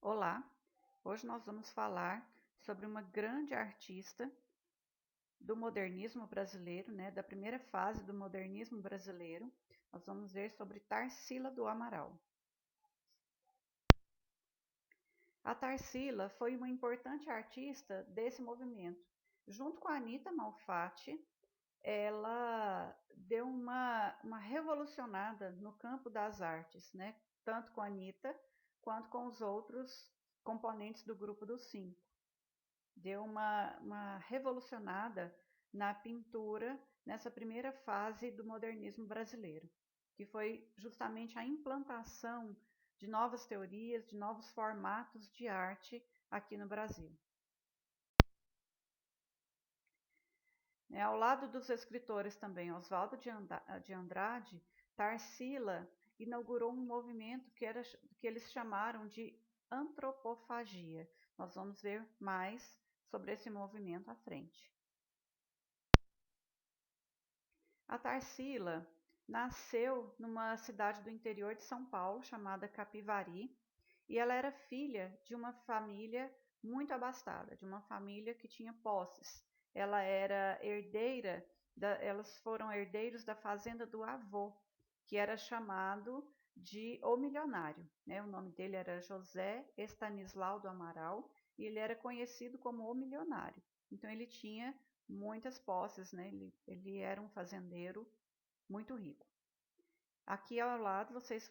Olá, hoje nós vamos falar sobre uma grande artista do modernismo brasileiro, da primeira fase do modernismo brasileiro. Nós vamos ver sobre Tarsila do Amaral. A Tarsila foi uma importante artista desse movimento. Junto com a Anita Malfatti, ela deu uma revolucionada no campo das artes, tanto com a Anita quanto com os outros componentes do grupo dos cinco. Deu uma revolucionada na pintura nessa primeira fase do modernismo brasileiro, que foi justamente a implantação de novas teorias, de novos formatos de arte aqui no Brasil. Ao lado dos escritores também Oswaldo de Andrade, Tarsila inaugurou um movimento que eles chamaram de antropofagia. Nós vamos ver mais sobre esse movimento à frente. A Tarsila nasceu numa cidade do interior de São Paulo chamada Capivari, e ela era filha de uma família muito abastada, de uma família que tinha posses. Elas foram herdeiros da fazenda do avô, que era chamado de O Milionário. O nome dele era José Estanislau do Amaral, e ele era conhecido como O Milionário. Então ele tinha muitas posses, ele era um fazendeiro muito rico. Aqui ao lado vocês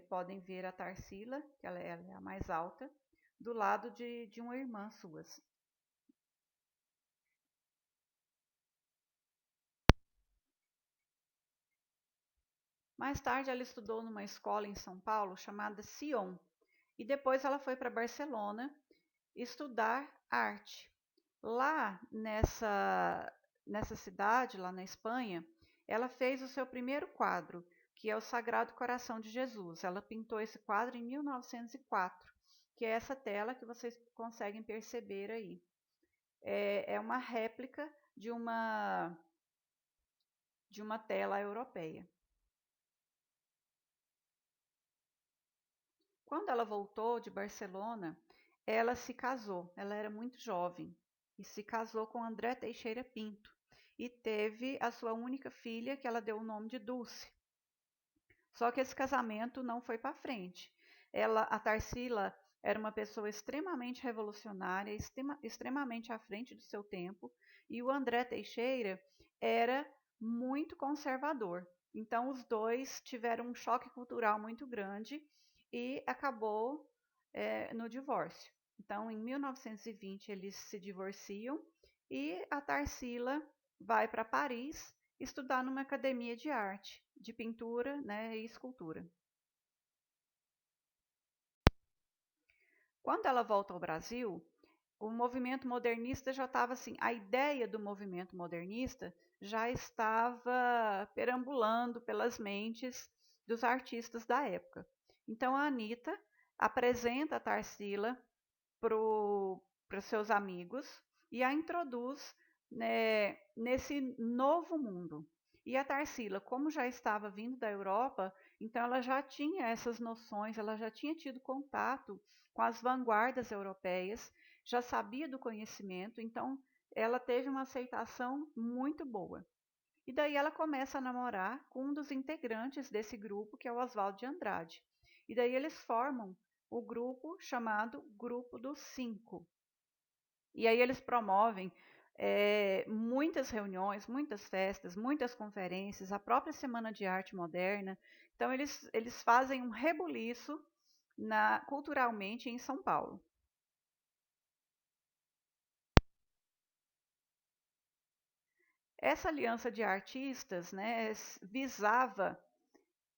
podem ver a Tarsila, que ela é a mais alta, do lado de uma irmã suas. Mais tarde ela estudou numa escola em São Paulo chamada Sion, e depois ela foi para Barcelona estudar arte. Lá nessa cidade, lá na Espanha, ela fez o seu primeiro quadro, que é o Sagrado Coração de Jesus. Ela pintou esse quadro em 1904, que é essa tela que vocês conseguem perceber aí. É uma réplica de uma tela europeia. Quando ela voltou de Barcelona, ela se casou. Ela era muito jovem e se casou com André Teixeira Pinto e teve a sua única filha, que ela deu o nome de Dulce. Só que esse casamento não foi para frente. A Tarsila, era uma pessoa extremamente revolucionária, extremamente à frente do seu tempo, e o André Teixeira era muito conservador. Então os dois tiveram um choque cultural muito grande e acabou no divórcio. Então, em 1920, eles se divorciam e a Tarsila vai para Paris estudar numa academia de arte, de pintura, e escultura. Quando ela volta ao Brasil, o movimento modernista já estava assim, a ideia do movimento modernista já estava perambulando pelas mentes dos artistas da época. Então a Anita apresenta a Tarsila para os seus amigos e a introduz, nesse novo mundo. E a Tarsila, como já estava vindo da Europa, então ela já tinha essas noções, ela já tinha tido contato com as vanguardas europeias, já sabia do conhecimento, então ela teve uma aceitação muito boa. E daí ela começa a namorar com um dos integrantes desse grupo, que é o Oswaldo de Andrade. E daí eles formam o grupo chamado Grupo dos Cinco. E aí eles promovem muitas reuniões, muitas festas, muitas conferências, a própria Semana de Arte Moderna. Então eles fazem um rebuliço culturalmente em São Paulo. Essa aliança de artistas, visava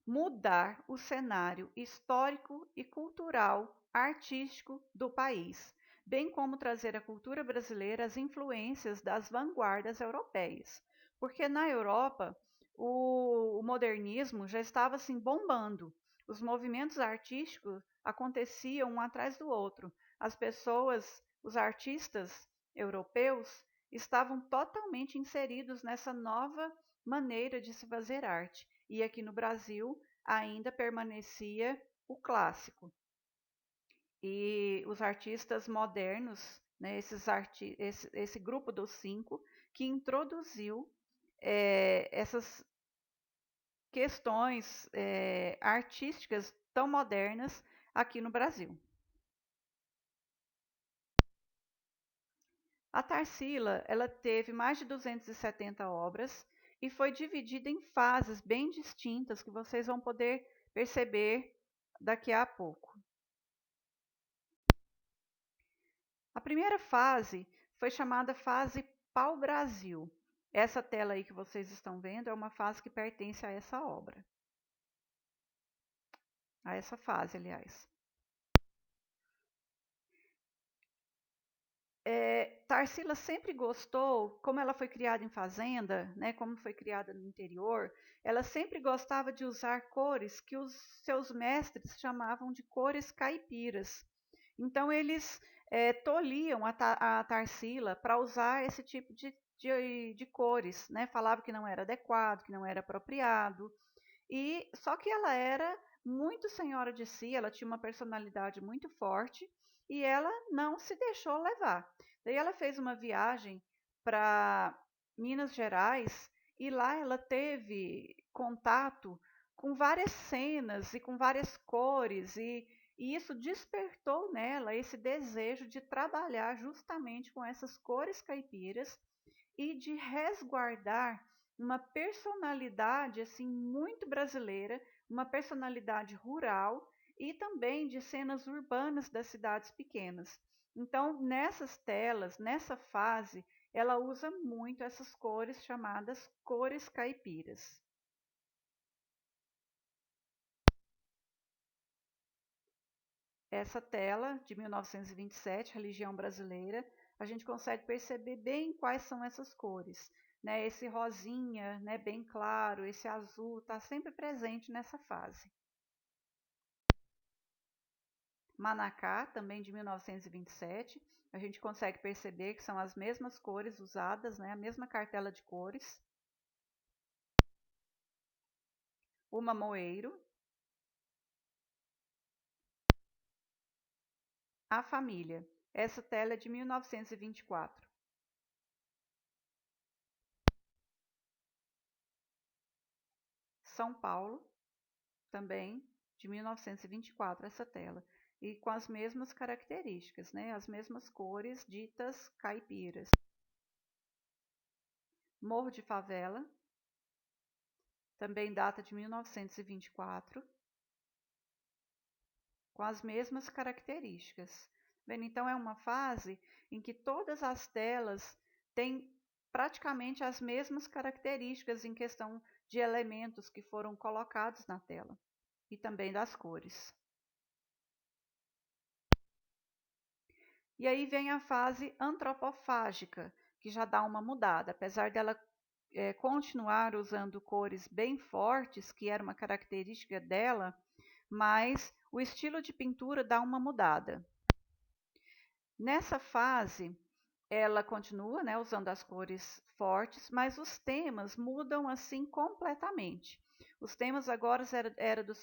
mudar o cenário histórico e cultural artístico do país, bem como trazer à cultura brasileira as influências das vanguardas europeias. Porque na Europa o modernismo já estava assim bombando. Os movimentos artísticos aconteciam um atrás do outro. As pessoas, os artistas europeus, estavam totalmente inseridos nessa nova maneira de se fazer arte. E aqui no Brasil ainda permanecia o clássico. e os artistas modernos, né, esse grupo dos 5, que introduziu essas questões artísticas tão modernas aqui no Brasil. A Tarsila, ela teve mais de 270 obras e foi dividida em fases bem distintas que vocês vão poder perceber daqui a pouco. A primeira fase foi chamada fase pau-brasil. Essa tela aí que vocês estão vendo é uma fase que pertence a essa obra. A essa fase, aliás. Tarsila sempre gostou, como ela foi criada em fazenda, né, como foi criada no interior, ela sempre gostava de usar cores que os seus mestres chamavam de cores caipiras. Então eles tolhiam a Tarsila para usar esse tipo de cores, né? Falava que não era adequado, que não era apropriado. E só que ela era muito senhora de si, ela tinha uma personalidade muito forte e ela não se deixou levar. Daí ela fez uma viagem para Minas Gerais e lá ela teve contato com várias cenas e com várias cores e isso despertou nela esse desejo de trabalhar justamente com essas cores caipiras e de resguardar uma personalidade assim muito brasileira, uma personalidade rural e também de cenas urbanas das cidades pequenas. Então, nessas telas, nessa fase, ela usa muito essas cores chamadas cores caipiras. Essa tela de 1927, Religião Brasileira, a gente consegue perceber bem quais são essas cores. Né? Esse rosinha, né, bem claro, esse azul, está sempre presente nessa fase. Manacá, também de 1927, a gente consegue perceber que são as mesmas cores usadas, né, a mesma cartela de cores. O Mamoeiro, a Família. Essa tela é de 1924. São Paulo, também de 1924, essa tela. E com as mesmas características, né? As mesmas cores ditas caipiras. Morro de Favela, também data de 1924, com as mesmas características. Bem, então é uma fase em que todas as telas têm praticamente as mesmas características em questão de elementos que foram colocados na tela e também das cores. E aí vem a fase antropofágica, que já dá uma mudada, apesar dela continuar usando cores bem fortes, que era uma característica dela, mas o estilo de pintura dá uma mudada. Nessa fase, ela continua, né, usando as cores fortes, mas os temas mudam assim completamente. Os temas agora era do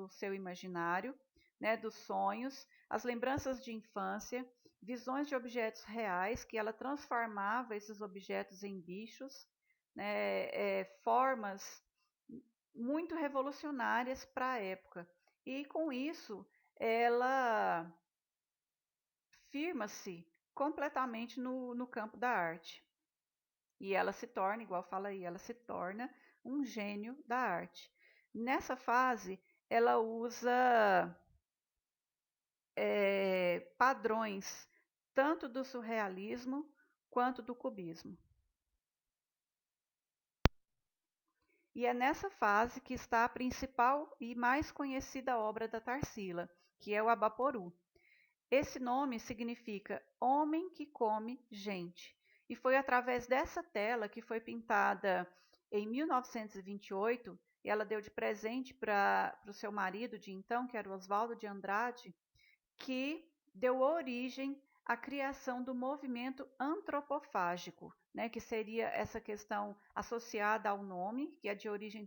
seu imaginário, né, dos sonhos, as lembranças de infância, visões de objetos reais, que ela transformava esses objetos em bichos, né, formas muito revolucionárias para a época. E com isso, ela firma-se completamente no campo da arte. E ela se torna, igual fala aí, ela se torna um gênio da arte. Nessa fase, ela usa padrões tanto do surrealismo quanto do cubismo. E é nessa fase que está a principal e mais conhecida obra da Tarsila, que é o Abaporu. Esse nome significa homem que come gente. E foi através dessa tela que foi pintada em 1928, e ela deu de presente para o seu marido de então, que era o Oswaldo de Andrade, que deu origem à criação do movimento antropofágico, né, que seria essa questão associada ao nome, que é de origem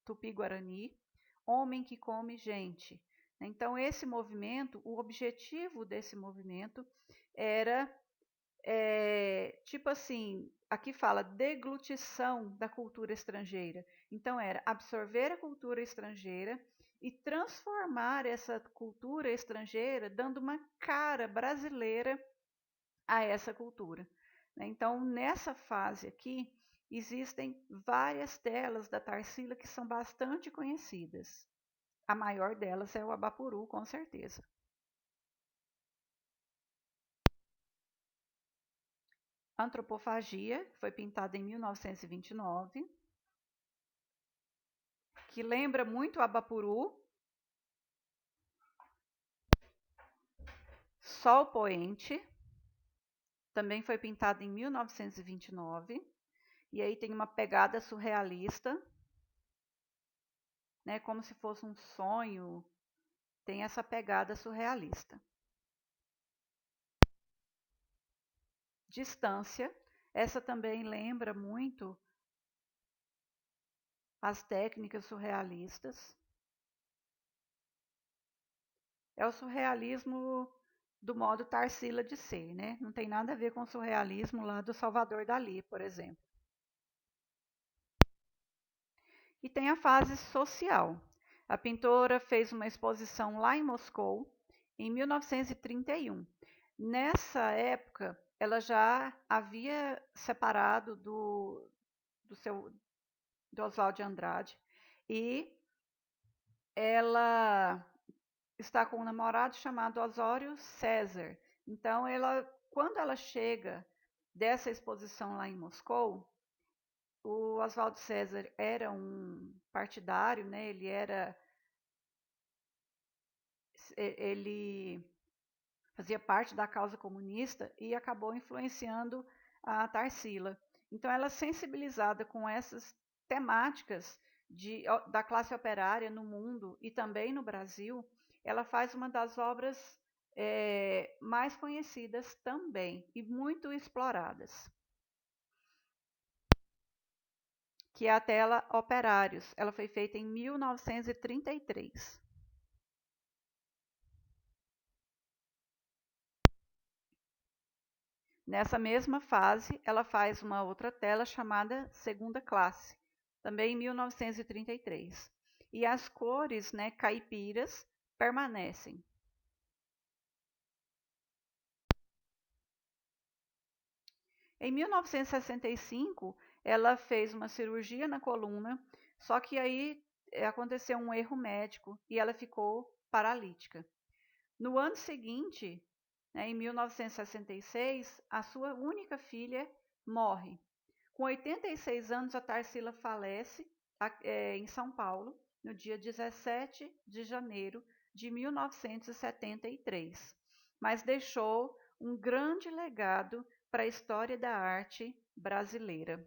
tupi-guarani, homem que come gente. Então, esse movimento, o objetivo desse movimento era, tipo assim, aqui fala deglutição da cultura estrangeira. Então, era absorver a cultura estrangeira e transformar essa cultura estrangeira, dando uma cara brasileira a essa cultura. Então, nessa fase aqui, existem várias telas da Tarsila que são bastante conhecidas. A maior delas é o Abapuru, com certeza. Antropofagia, que foi pintada em 1929, que lembra muito Abapuru. Sol Poente, também foi pintado em 1929, e aí tem uma pegada surrealista, né, como se fosse um sonho, tem essa pegada surrealista. Distância, essa também lembra muito as técnicas surrealistas. É o surrealismo do modo Tarsila de ser, né? Não tem nada a ver com o surrealismo lá do Salvador Dalí, por exemplo. E tem a fase social. A pintora fez uma exposição lá em Moscou, em 1931. Nessa época, ela já havia separado do Oswald de Andrade e ela está com um namorado chamado Osório César. Então, quando ela chega dessa exposição lá em Moscou, o Oswaldo César era um partidário, né? Ele fazia parte da causa comunista e acabou influenciando a Tarsila. Então, ela sensibilizada com essas temáticas da classe operária no mundo e também no Brasil, ela faz uma das obras mais conhecidas também e muito exploradas, que é a tela Operários. Ela foi feita em 1933. Nessa mesma fase, ela faz uma outra tela chamada Segunda Classe, também em 1933. E as cores, né, caipiras permanecem. Em 1965, ela fez uma cirurgia na coluna, só que aí aconteceu um erro médico e ela ficou paralítica. No ano seguinte, né, em 1966, a sua única filha morre. Com 86 anos, a Tarsila falece em São Paulo, no dia 17 de janeiro de 1973, mas deixou um grande legado para a história da arte brasileira.